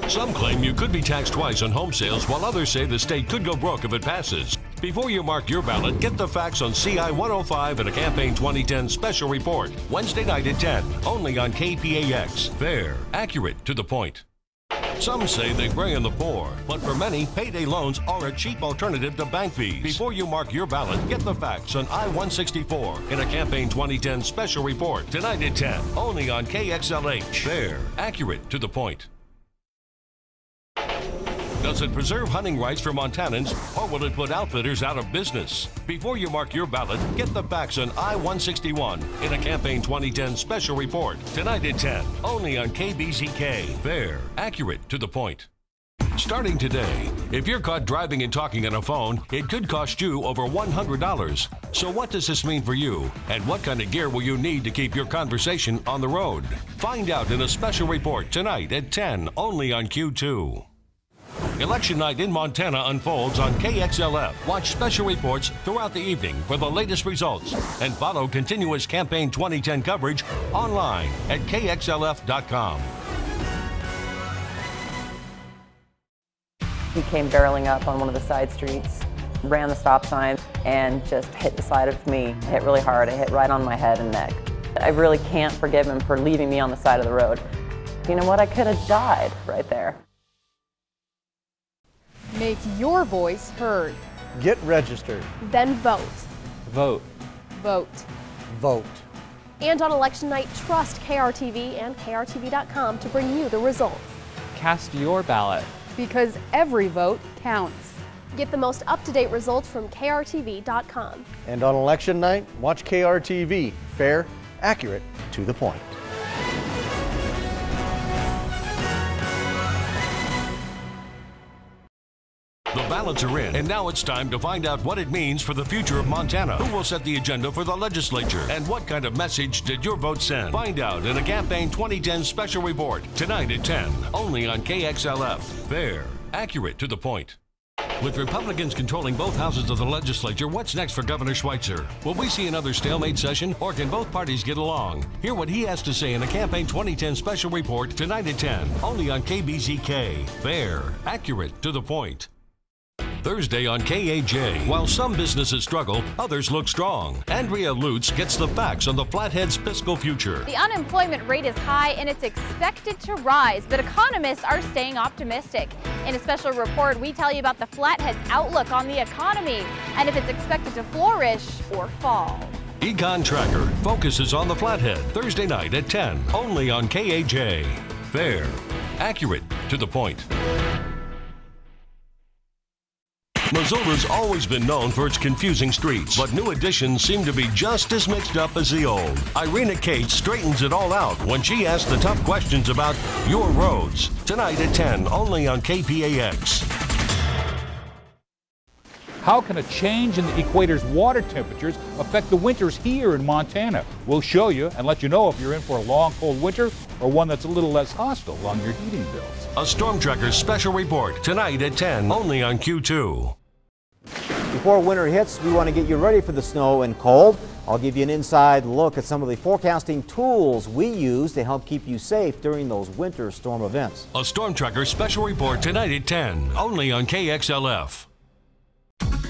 Some claim you could be taxed twice on home sales, while others say the state could go broke if it passes. Before you mark your ballot, get the facts on CI 105 and a Campaign 2010 special report. Wednesday night at 10, only on KPAX. Fair, accurate, to the point. Some say they prey on the poor, but for many, payday loans are a cheap alternative to bank fees. Before you mark your ballot, get the facts on I-164 in a Campaign 2010 special report. Tonight at 10, only on KXLH. Fair, accurate, to the point. Does it preserve hunting rights for Montanans, or will it put outfitters out of business? Before you mark your ballot, get the facts on I-161 in a Campaign 2010 special report. Tonight at 10, only on KBZK. Fair, accurate, to the point. Starting today, if you're caught driving and talking on a phone, it could cost you over $100. So what does this mean for you? And what kind of gear will you need to keep your conversation on the road? Find out in a special report tonight at 10, only on Q2. Election night in Montana unfolds on KXLF. Watch special reports throughout the evening for the latest results and follow continuous Campaign 2010 coverage online at KXLF.com. He came barreling up on one of the side streets, ran the stop sign, and just hit the side of me. Hit really hard. It hit right on my head and neck. I really can't forgive him for leaving me on the side of the road. You know what? I could have died right there. Make your voice heard. Get registered. Then vote. Vote. Vote. Vote. And on election night, trust KRTV and KRTV.com to bring you the results. Cast your ballot. Because every vote counts. Get the most up-to-date results from KRTV.com. And on election night, watch KRTV. Fair, accurate, to the point. The ballots are in, and now it's time to find out what it means for the future of Montana. Who will set the agenda for the legislature? And what kind of message did your vote send? Find out in a Campaign 2010 special report tonight at 10, only on KXLF. Fair, accurate, to the point. With Republicans controlling both houses of the legislature, what's next for Governor Schweitzer? Will we see another stalemate session, or can both parties get along? Hear what he has to say in a Campaign 2010 special report tonight at 10, only on KBZK. Fair, accurate, to the point. Thursday on KAJ. While some businesses struggle, others look strong. Andrea Lutz gets the facts on the Flathead's fiscal future. The unemployment rate is high and it's expected to rise, but economists are staying optimistic. In a special report, we tell you about the Flathead's outlook on the economy and if it's expected to flourish or fall. Econ Tracker focuses on the Flathead Thursday night at 10, only on KAJ. Fair, accurate, to the point. Missoula's always been known for its confusing streets, but new additions seem to be just as mixed up as the old. Irina Cates straightens it all out when she asks the tough questions about your roads. Tonight at 10, only on KPAX. How can a change in the equator's water temperatures affect the winters here in Montana? We'll show you and let you know if you're in for a long, cold winter or one that's a little less hostile on your heating bills. A Storm Tracker special report tonight at 10, only on Q2. Before winter hits, we want to get you ready for the snow and cold. I'll give you an inside look at some of the forecasting tools we use to help keep you safe during those winter storm events. A Storm Tracker special report tonight at 10, only on KXLF.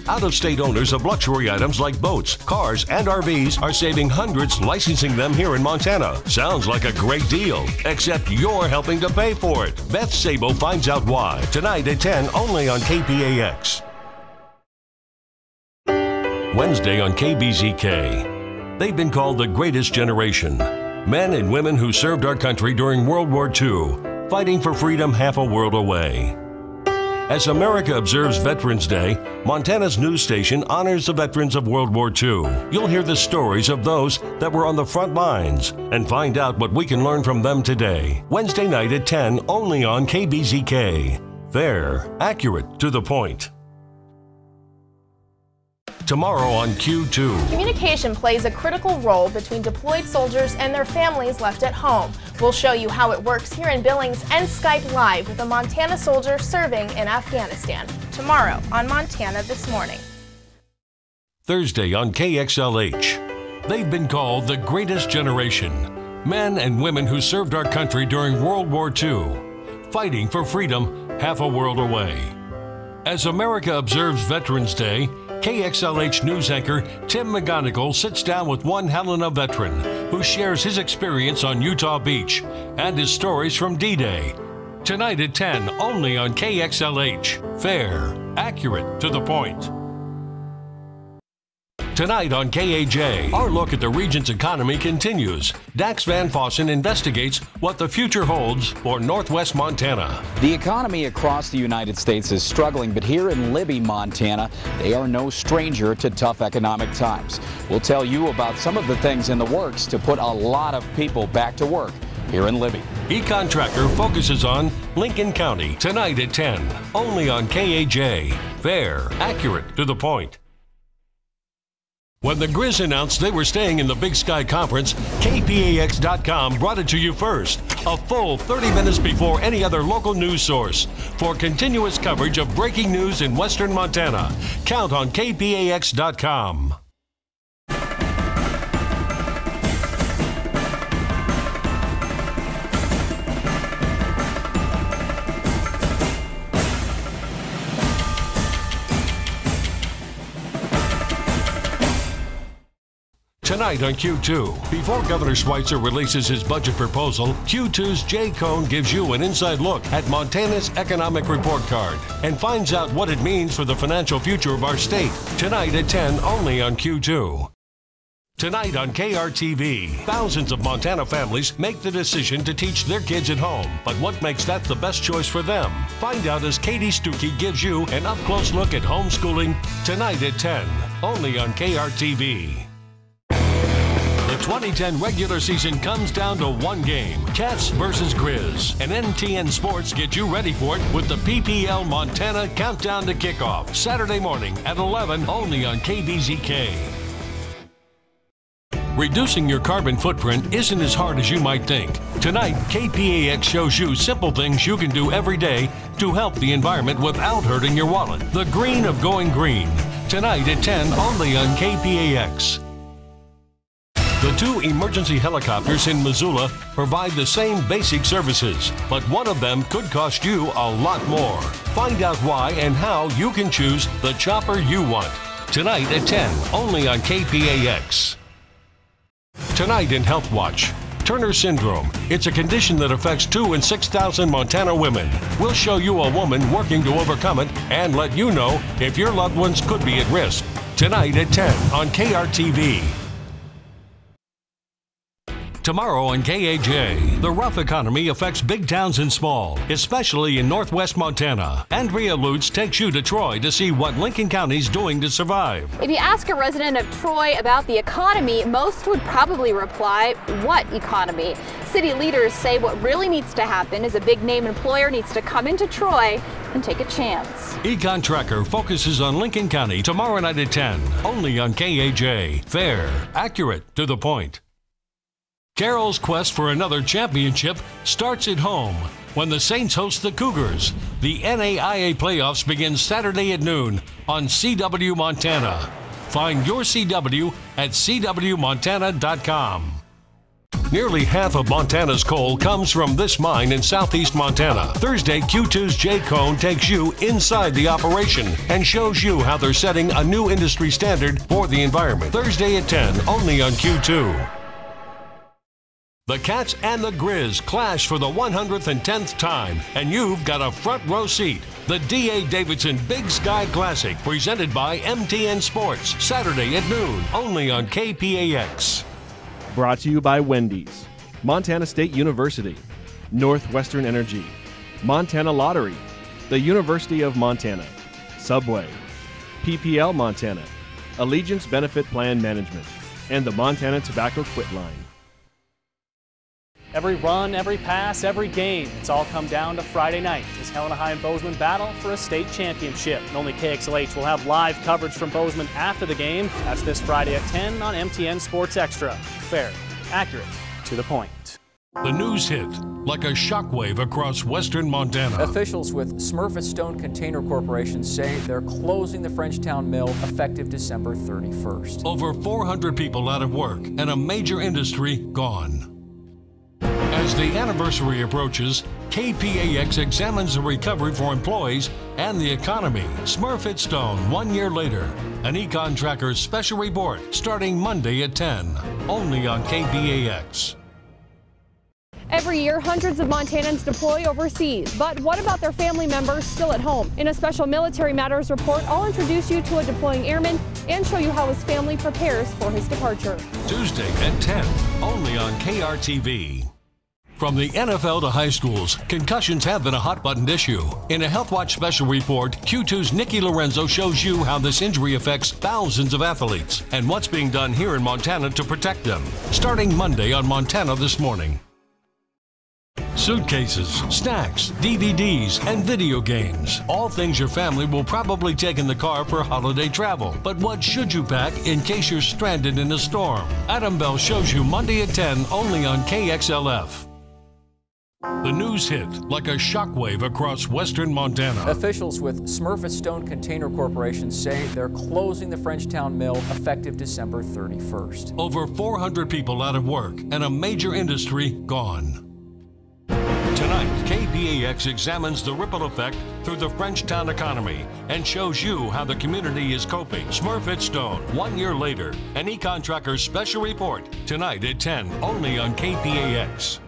Out-of-state owners of luxury items like boats, cars, and RVs are saving hundreds licensing them here in Montana. Sounds like a great deal, except you're helping to pay for it. Beth Sabo finds out why. Tonight at 10, only on KPAX. Wednesday on KBZK. They've been called the greatest generation. Men and women who served our country during World War II, fighting for freedom half a world away. As America observes Veterans Day, Montana's news station honors the veterans of World War II. You'll hear the stories of those that were on the front lines and find out what we can learn from them today. Wednesday night at 10, only on KBZK. Fair, accurate, to the point. Tomorrow on Q2. Communication plays a critical role between deployed soldiers and their families left at home. We'll show you how it works here in Billings and Skype Live with a Montana soldier serving in Afghanistan. Tomorrow on Montana This Morning. Thursday on KXLH. They've been called the greatest generation. Men and women who served our country during World War II, fighting for freedom half a world away. As America observes Veterans Day, KXLH news anchor Tim McGonigal sits down with one Helena veteran who shares his experience on Utah Beach and his stories from D-Day. Tonight at 10, only on KXLH. Fair, accurate, to the point. Tonight on KAJ, our look at the region's economy continues. Dax Van Fossen investigates what the future holds for Northwest Montana. The economy across the United States is struggling, but here in Libby, Montana, they are no stranger to tough economic times. We'll tell you about some of the things in the works to put a lot of people back to work here in Libby. Econ Tracker focuses on Lincoln County tonight at 10, only on KAJ. Fair, accurate, to the point. When the Grizz announced they were staying in the Big Sky Conference, KPAX.com brought it to you first, a full 30 minutes before any other local news source. For continuous coverage of breaking news in Western Montana, count on KPAX.com. Tonight on Q2, before Governor Schweitzer releases his budget proposal, Q2's Jay Cohn gives you an inside look at Montana's economic report card and finds out what it means for the financial future of our state. Tonight at 10, only on Q2. Tonight on KRTV, thousands of Montana families make the decision to teach their kids at home. But what makes that the best choice for them? Find out as Katie Stuckey gives you an up-close look at homeschooling tonight at 10, only on KRTV. The 2010 regular season comes down to one game, Cats versus Grizz. And NTN Sports gets you ready for it with the PPL Montana Countdown to Kickoff, Saturday morning at 11, only on KBZK. Reducing your carbon footprint isn't as hard as you might think. Tonight, KPAX shows you simple things you can do every day to help the environment without hurting your wallet. The green of going green. Tonight at 10, only on KPAX. The two emergency helicopters in Missoula provide the same basic services, but one of them could cost you a lot more. Find out why and how you can choose the chopper you want. Tonight at 10, only on KPAX. Tonight in Health Watch, Turner Syndrome. It's a condition that affects 2 in 6,000 Montana women. We'll show you a woman working to overcome it and let you know if your loved ones could be at risk. Tonight at 10 on KRTV. Tomorrow on KAJ, the rough economy affects big towns and small, especially in Northwest Montana. Andrea Lutz takes you to Troy to see what Lincoln County's doing to survive. If you ask a resident of Troy about the economy, most would probably reply, what economy? City leaders say what really needs to happen is a big name employer needs to come into Troy and take a chance. Econ Tracker focuses on Lincoln County tomorrow night at 10, only on KAJ. Fair, accurate, to the point. Carroll's quest for another championship starts at home when the Saints host the Cougars. The NAIA playoffs begin Saturday at noon on CW Montana. Find your CW at cwmontana.com. Nearly half of Montana's coal comes from this mine in southeast Montana. Thursday, Q2's Jay Cohn takes you inside the operation and shows you how they're setting a new industry standard for the environment. Thursday at 10, only on Q2. The Cats and the Grizz clash for the 110th time, and you've got a front row seat. The D.A. Davidson Big Sky Classic, presented by MTN Sports, Saturday at noon, only on KPAX. Brought to you by Wendy's, Montana State University, Northwestern Energy, Montana Lottery, the University of Montana, Subway, PPL Montana, Allegiance Benefit Plan Management, and the Montana Tobacco Quit Line. Every run, every pass, every game, it's all come down to Friday night as Helena High and Bozeman battle for a state championship. And only KXLH will have live coverage from Bozeman after the game. That's this Friday at 10 on MTN Sports Extra. Fair, accurate, to the point. The news hit like a shockwave across western Montana. Officials with Smurfit Stone Container Corporation say they're closing the Frenchtown mill effective December 31st. Over 400 people out of work and a major industry gone. As the anniversary approaches, KPAX examines the recovery for employees and the economy. Smurfit Stone, 1 year later. An Econ Tracker special report starting Monday at 10, only on KPAX. Every year, hundreds of Montanans deploy overseas. But what about their family members still at home? In a special Military Matters report, I'll introduce you to a deploying airman and show you how his family prepares for his departure. Tuesday at 10, only on KRTV. From the NFL to high schools, concussions have been a hot-buttoned issue. In a Health Watch special report, Q2's Nikki Lorenzo shows you how this injury affects thousands of athletes and what's being done here in Montana to protect them. Starting Monday on Montana This Morning. Suitcases, snacks, DVDs, and video games. All things your family will probably take in the car for holiday travel. But what should you pack in case you're stranded in a storm? Adam Bell shows you Monday at 10, only on KXLF. The news hit like a shockwave across western Montana. Officials with Smurfit Stone Container Corporation say they're closing the Frenchtown mill effective December 31st. Over 400 people out of work and a major industry gone. Tonight, KPAX examines the ripple effect through the Frenchtown economy and shows you how the community is coping. Smurfit Stone, 1 year later. An Econ Tracker special report tonight at 10, only on KPAX.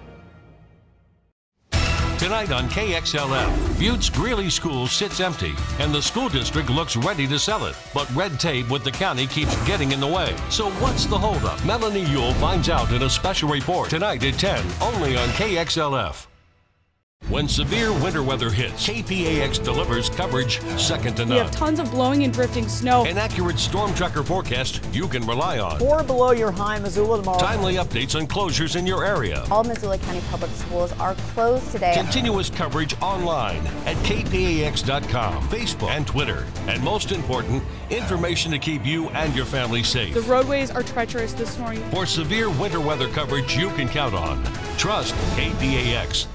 Tonight on KXLF, Butte's Greeley School sits empty and the school district looks ready to sell it. But red tape with the county keeps getting in the way. So what's the holdup? Melanie Yule finds out in a special report tonight at 10, only on KXLF. When severe winter weather hits, KPAX delivers coverage second to none. We have tons of blowing and drifting snow. An accurate storm tracker forecast you can rely on. 4 below your high Missoula tomorrow. Timely updates on closures in your area. All Missoula County public schools are closed today. Continuous coverage online at kpax.com, Facebook, and Twitter. And most important, information to keep you and your family safe. The roadways are treacherous this morning. For severe winter weather coverage you can count on, trust KPAX.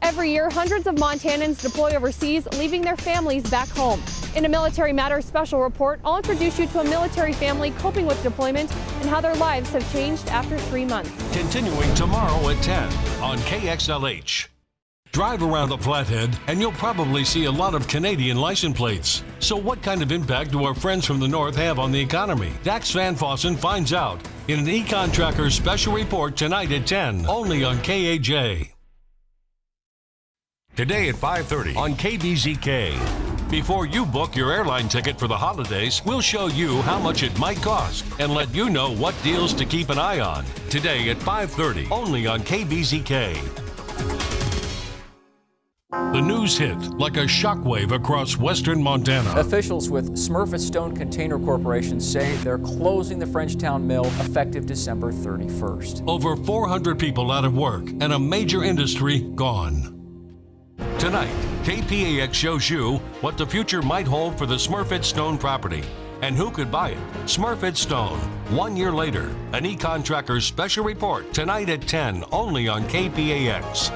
Every year, hundreds of Montanans deploy overseas, leaving their families back home. In a Military Matters special report, I'll introduce you to a military family coping with deployment and how their lives have changed after 3 months. Continuing tomorrow at 10 on KXLH. Drive around the Flathead and you'll probably see a lot of Canadian license plates. So what kind of impact do our friends from the north have on the economy? Dax Van Fossen finds out in an Econ Tracker special report tonight at 10, only on KAJ. Today at 5:30 on KBZK. Before you book your airline ticket for the holidays, we'll show you how much it might cost and let you know what deals to keep an eye on. Today at 5:30, only on KBZK. The news hit like a shockwave across western Montana. Officials with Smurfit Stone Container Corporation say they're closing the Frenchtown mill effective December 31st. Over 400 people out of work and a major industry gone. Tonight, KPAX shows you what the future might hold for the Smurfit Stone property and who could buy it. Smurfit Stone, 1 year later. An Econ Tracker special report tonight at 10, only on KPAX.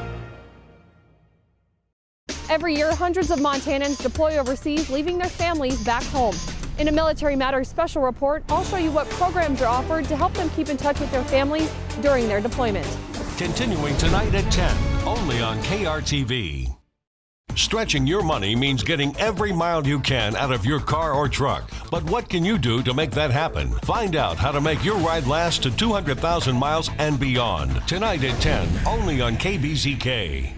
Every year, hundreds of Montanans deploy overseas, leaving their families back home. In a Military Matters special report, I'll show you what programs are offered to help them keep in touch with their families during their deployment. Continuing tonight at 10, only on KRTV. Stretching your money means getting every mile you can out of your car or truck. But what can you do to make that happen? Find out how to make your ride last to 200,000 miles and beyond. Tonight at 10, only on KBZK.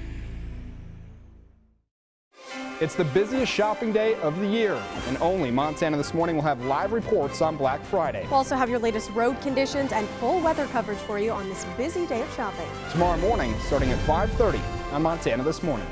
It's the busiest shopping day of the year, and only Montana This Morning will have live reports on Black Friday. We'll also have your latest road conditions and full weather coverage for you on this busy day of shopping. Tomorrow morning, starting at 5:30 on Montana This Morning.